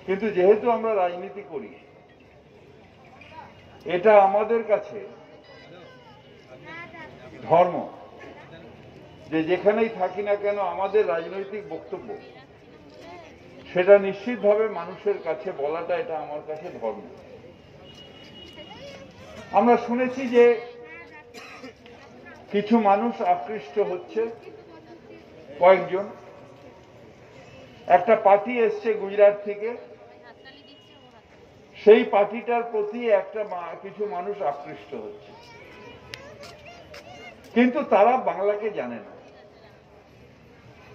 কিন্তু যেহেতু আমরা রাজনীতি করি, এটা আমাদের কাছে ধর্ম, যে যেখানেই থাকি না কেন আমাদের রাজনৈতিক বক্তব্য সেটা নিশ্চিতভাবে মানুষের কাছে বলাটা, এটা আমার কাছে ধর্ম। আমরা শুনেছি যে কিছু মানুষ আকৃষ্ট হচ্ছে, কয়েকজন, একটা পার্টি এসছে গুজরাট থেকে, সেই পার্টিটার প্রতি কিছু মানুষ আকৃষ্ট হচ্ছে, কিন্তু তারা বাংলাকে জানে না,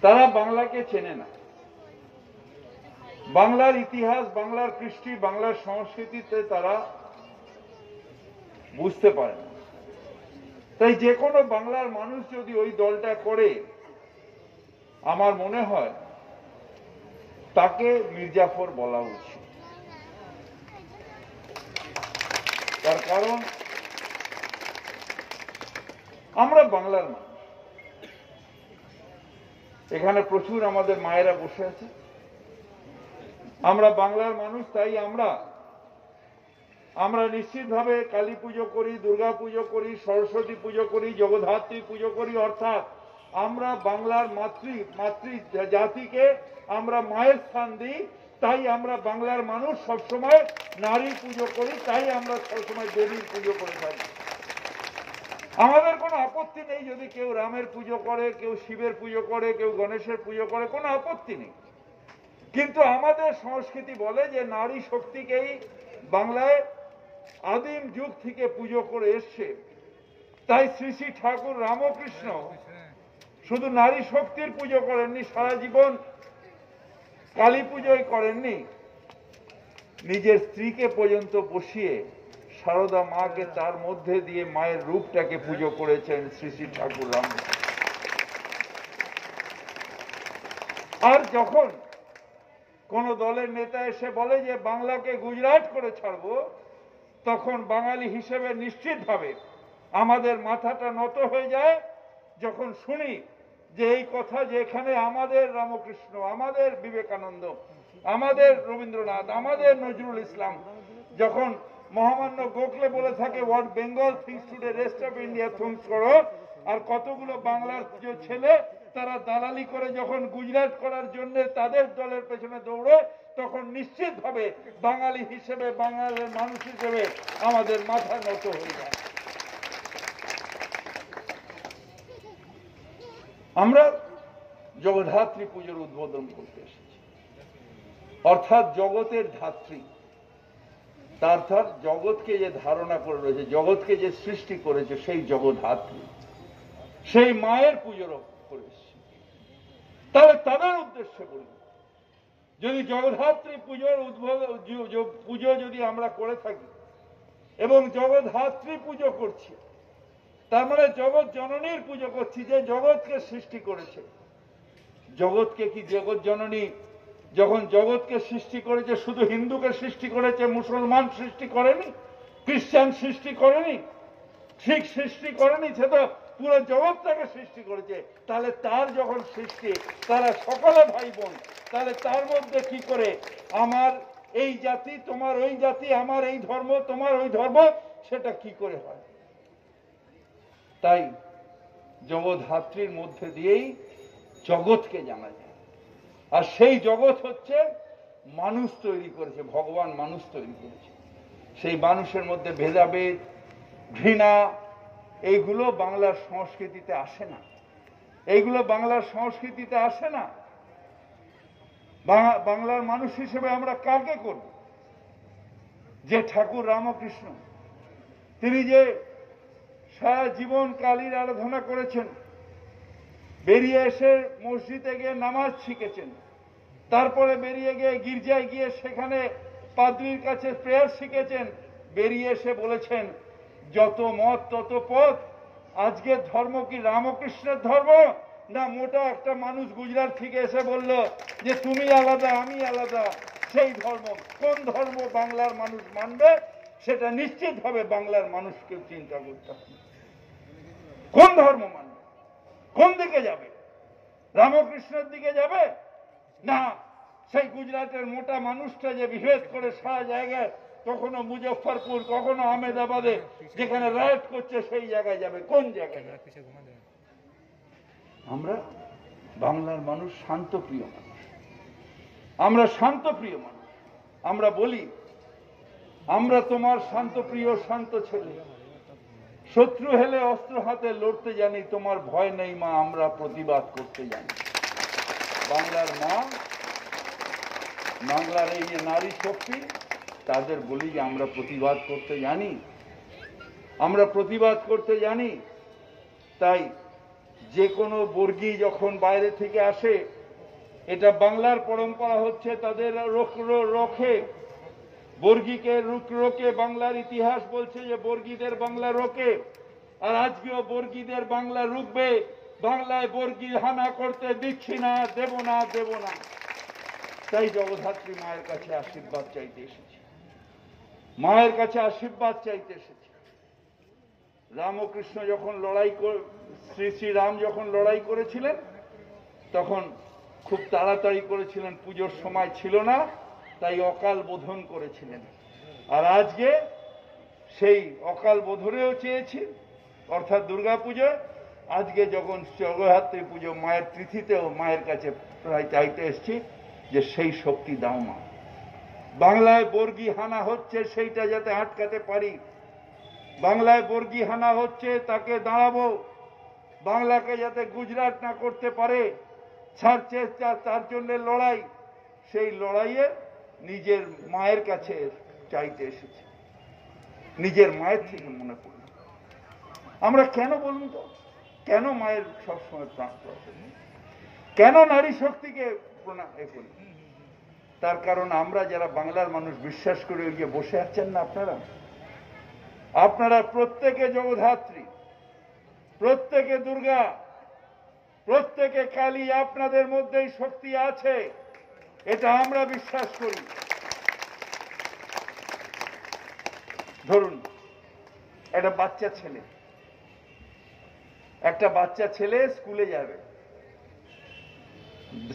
তারা বাংলাকে চেনে না, বাংলার ইতিহাস, বাংলার কৃষ্টি, বাংলার সংস্কৃতিতে তারা বুঝতে পারে না। তাই যে কোনো বাংলার মানুষ যদি ওই দলটা করে, আমার মনে হয় তাকে মির্জাফর বলা উচিত। তার কারণ আমরা বাংলার মানুষ, এখানে প্রচুর আমাদের মায়েরা বসে আছে, আমরা বাংলার মানুষ। তাই আমরা নিশ্চিতভাবে কালী পুজো করি, দুর্গা পুজো করি, সরস্বতী পুজো করি, জগদ্ধাত্রী পুজো করি, অর্থাৎ আমরা বাংলার মাতৃ জাতিকে আমরা মায়ের স্থান দিই। তাই আমরা বাংলার মানুষ সবসময় নারীর পুজো করি, তাই আমরা সবসময় দেবীর পুজো করে থাকি। আমাদের কোনো আপত্তি নেই যদি কেউ রামের পুজো করে, কেউ শিবের পুজো করে, কেউ গণেশের পুজো করে, কোনো আপত্তি নেই। কিন্তু আমাদের সংস্কৃতি বলে যে নারী শক্তিকেই বাংলায় আদিম যুগ থেকে পুজো করে এসছে। তাই শ্রী শ্রী ঠাকুর রামকৃষ্ণ শুধু নারী শক্তির পুজো করেননি, সারা জীবন কালী পুজোই করেননি, নিজের স্ত্রীকে পর্যন্ত বসিয়ে সারদা মাকে তার মধ্যে দিয়ে মায়ের রূপটাকে পুজো করেছেন শ্রী শ্রী ঠাকুর রাম। আর যখন কোন দলের নেতা এসে বলে যে বাংলাকে গুজরাট করে ছাড়বো, তখন বাঙালি হিসেবে নিশ্চিতভাবে আমাদের মাথাটা নত হয়ে যায় যখন শুনি যে এই কথা, যে এখানে আমাদের রামকৃষ্ণ, আমাদের বিবেকানন্দ, আমাদের রবীন্দ্রনাথ, আমাদের নজরুল ইসলাম, যখন মহামান্য গোখলে বলে থাকে what Bengal things today rest of India things করো, আর কতগুলো বাংলার যে ছেলে তারা দালালি করে যখন গুজরাট করার জন্য তাদের দলের পেছনে দৌড়ে, তখন নিশ্চিতভাবে বাঙালি হিসেবে, বাঙালির মানুষ হিসেবে আমাদের মাথা নত হয়ে যায়। আমরা জগদ্ধাত্রী পুজোর উদ্বোধন করতে এসেছি, অর্থাৎ জগতের ধাত্রী, অর্থাৎ জগৎকে যে ধারণা করে রয়েছে, জগৎকে যে সৃষ্টি করেছে, সেই জগদ্ধাত্রী, সেই মায়ের পুজোর করে এসেছি। তাহলে তাদের উদ্দেশ্যে বলি, যদি জগদ্ধাত্রী পুজোর পুজো যদি আমরা করে থাকি এবং জগদ্ধাত্রী পুজো করছি, তার মানে জগৎ জননীর পুজো করছি, যে জগৎকে সৃষ্টি করেছে। জগৎকে কি জগৎ জননী যখন জগৎকে সৃষ্টি করেছে শুধু হিন্দুকে সৃষ্টি করেছে, মুসলমান সৃষ্টি করেনি, খ্রিস্টান সৃষ্টি করেনি, শিখ সৃষ্টি করেনি, সে তো পুরো জগৎটাকে সৃষ্টি করেছে। তাহলে তার যখন সৃষ্টি, তারা সকলে ভাই বোন, তাহলে তার মধ্যে কি করে আমার এই জাতি, তোমার ওই জাতি, আমার এই ধর্ম, তোমার ওই ধর্ম, সেটা কি করে হয়? তাই জগদ্ধাত্রীর মধ্যে দিয়েই জগৎকে জানা যায়। আর সেই জগৎ হচ্ছে মানুষ তৈরি করেছে, ভগবান মানুষ তৈরি করেছে। সেই মানুষের মধ্যে ভেদাভেদ, ঘৃণা, এইগুলো বাংলার সংস্কৃতিতে আসে না, এইগুলো বাংলার সংস্কৃতিতে আসে না। বাংলার মানুষ হিসেবে আমরা কাকে করব? যে ঠাকুর রামকৃষ্ণ, তিনি যে সারা জীবন কালীর আরাধনা করেছেন, বেরিয়ে এসে মসজিদে গিয়ে নামাজ শিখেছেন, তারপরে বেরিয়ে গিয়ে গির্জায় গিয়ে সেখানে পাদ্রীর কাছে প্রেয়ার শিখেছেন, বেরিয়ে এসে বলেছেন যত মত তত পথ। আজকের ধর্ম কি রামকৃষ্ণের ধর্ম, না মোটা একটা মানুষ গুজরাট থেকে এসে বলল যে তুমি আলাদা আমি আলাদা, সেই ধর্ম? কোন ধর্ম বাংলার মানুষ মানবে? সেটা নিশ্চিতভাবে বাংলার মানুষকে চিন্তা করতে হবে। কোন ধর্ম মানবে? কোন দিকে যাবে? রামকৃষ্ণের দিকে যাবে, না সেই গুজরাটের মোটা মানুষটা যে বিভেদ করে সারা জায়গায়, কখনো মুজফ্ফরপুর, কখনো আহমেদাবাদে, যেখানে রাইট করছে সেই জায়গায় যাবে। কোন জায়গায়? আমরা বাংলার মানুষ শান্তপ্রিয় মানুষ, আমরা শান্তপ্রিয় মানুষ। আমরা বলি আমরা তোমার শান্তপ্রিয় শান্ত ছেলে, শত্রু হেলে অস্ত্র হাতে লড়তে জানি, তোমার ভয় নেই মা, আমরা প্রতিবাদ করতে জানি। বাংলার মা, বাংলার এই যে নারী শক্তি, তাদের বলি যে আমরা প্রতিবাদ করতে জানি, আমরা প্রতিবাদ করতে জানি। তাই যে কোনো বর্গী যখন বাইরে থেকে আসে, এটা বাংলার পরম্পরা হচ্ছে তাদের রোখে, বর্গীকে রোকে। বাংলার ইতিহাস বলছে যে বর্গীদের বাংলা রোকে, আর আজকেও বর্গীদের বাংলা রুখবে। বাংলায় বর্গী হানা করতে দিচ্ছি না, দেব না, দেব না। তাই জগদ্ধাত্রী মায়ের কাছে আশীর্বাদ চাইতে এসেছি, মায়ের কাছে আশীর্বাদ চাইতে এসেছি। রামকৃষ্ণ যখন শ্রী শ্রীরাম যখন লড়াই করেছিলেন, তখন খুব তাড়াতাড়ি করেছিলেন, পুজোর সময় ছিল না, তাই অকাল বোধন করেছিলেন। আর আজকে সেই অকাল বোধনেও চেয়েছি, অর্থাৎ দুর্গা পুজো। আজকে যখন জগদ্ধাত্রী পুজো, মায়ের তিথিতেও মায়ের কাছে প্রায় চাইতে এসছি যে সেই শক্তি দাও মা। বাংলায় বর্গী হানা হচ্ছে, সেইটা যাতে আটকাতে পারি। বাংলায় বর্গী হানা হচ্ছে, তাকে দাঁড়াবো। বাংলাকে যাতে গুজরাট না করতে পারে, তার জন্য লড়াই। সেই লড়াইয়ে নিজের মায়ের কাছে চাইতে এসেছে, নিজের মায়ের থেকে মনে করি। আমরা কেন বলুন তো, কেন মায়ের সবসময় প্রাণ প্রয়োজন, কেন নারী শক্তিকে প্রণাম করি? তার কারণ আমরা যারা বাংলার মানুষ বিশ্বাস করে ওই যে বসে আছেন না আপনারা, আপনারা প্রত্যেকে জগদ্ধাত্রী, প্রত্যেকে দুর্গা, প্রত্যেকে কালী, আপনাদের মধ্যেই শক্তি আছে, এটা আমরা বিশ্বাস করি। ধরুন একটা বাচ্চা ছেলে স্কুলে যাবে,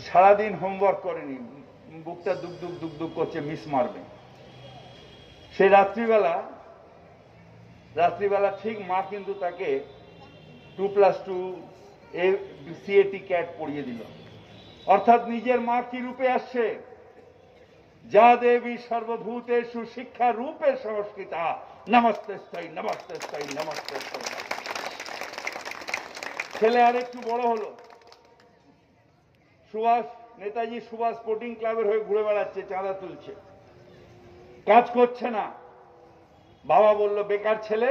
সারাদিন হোমওয়ার্ক করেনি, বুকটা দুক দুক দুক দুক করছে, মিস মারবে। সে রাত্রিবেলা ঠিক মা কিন্তু তাকে 2+2 CAT ক্যাট পড়িয়ে দিল। অর্থাৎ নিজের মা কি রূপে আসছে? যা দেবী সর্বভূতেষু শিক্ষা রূপে সংস্কৃতা, নমস্তেস্তাই নমস্তেস্তাই নমস্তেস্তাই। ছেলে আর একটু বড় হলো, নেতাজি সুভাষ স্পোর্টিং ক্লাবের হয়ে ঘুরে বেড়াচ্ছে, চাঁদা তুলছে, কাজ করছে না। বাবা বলল, বেকার ছেলে,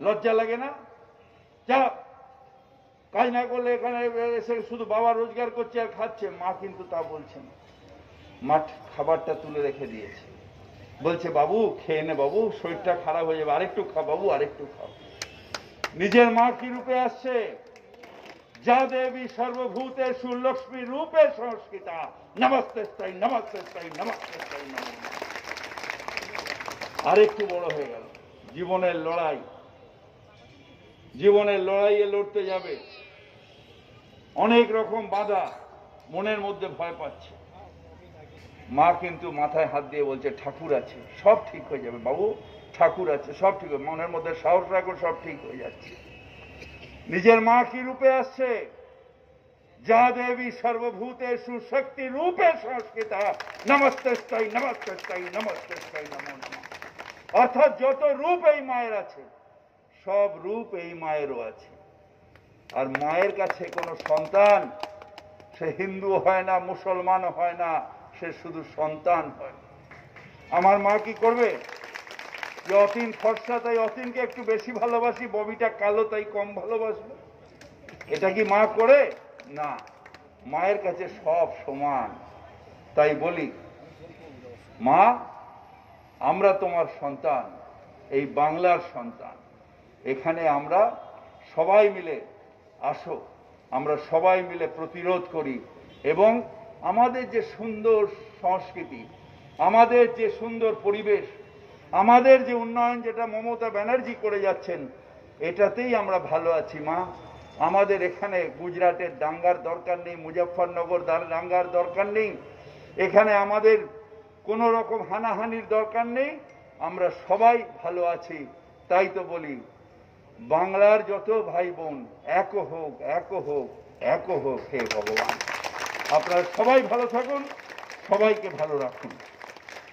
লজ্জা লাগে না? যা, কাজ না করলে এখানে এসে শুধু বাবা রোজগার করছে আর খাচ্ছে। মা কিন্তু তা বলছে না, মা খাবারটা তুলে রেখে দিয়েছে, বলছে বাবু খেয়ে নে বাবু, শরীরটা খারাপ হয়ে যাবে, আরেকটু খাও বাবু, আরেকটু খাও। নিজের মা কি রূপে আসছে? যা দেবী সর্বভূতেষু লক্ষ্মী রূপে সংস্কৃতা, নমস্তেস্তাই নমস্তেস্তাই নমস্তেস্তাই নমঃ। আরেকটু বড় হয়ে গেল, জীবনের লড়াইয়ে লড়তে যাবে, অনেক রকম বাধা, মনের মধ্যে ভয় পাচ্ছে। মা কিন্তু মাথায় হাত দিয়ে বলছে, ঠাকুর আছে, সব ঠিক হয়ে যাবে বাবু, ঠাকুর আছে, সব ঠিক হবে। মনের মধ্যে সাহস রাখো, সব ঠিক হয়ে যাচ্ছে। নিজের মা কি রূপে আসছে? যা দেবী সর্বভূতেষু শক্তি রূপে সংস্কৃতা, নমস্তেস্তাই নমস্তেস্তাই নমস্তেস্তাই নমো নমঃ। অর্থাৎ যত রূপ এই মায়ের আছে, সব রূপ এই মায়েরও আছে। আর মায়ের কাছে কোনো সন্তান, সে হিন্দু হয় না, মুসলমান হয় না, সে শুধু সন্তান হয়। আমার মা কি করবে? যে অতীন ফর্সা, তাই অতীনকে একটু বেশি ভালোবাসি, ববিটা কালো তাই কম ভালোবাসবো, এটা কি মা করে? না, মায়ের কাছে সব সমান। তাই বলি, মা আমরা তোমার সন্তান, এই বাংলার সন্তান। এখানে আমরা সবাই মিলে আসো, আমরা সবাই মিলে প্রতিরোধ করি, এবং আমাদের যে সুন্দর সংস্কৃতি, আমাদের যে সুন্দর পরিবেশ, আমাদের যে উন্নয়ন, যেটা মমতা ব্যানার্জি করে যাচ্ছেন, এটাতেই আমরা ভালো আছি মা। আমাদের এখানে গুজরাটের দাঙ্গার দরকার নেই, মুজফ্ফরনগর দাঙ্গার দরকার নেই, এখানে আমাদের কোনো রকম হানাহানির দরকার নেই, আমরা সবাই ভালো আছি। তাই তো বলি, বাংলার যত ভাই বোন এক হোক, এক হোক, এক হোক হে ভগবান। আপনারা সবাই ভালো থাকুন, সবাইকে ভালো রাখুন।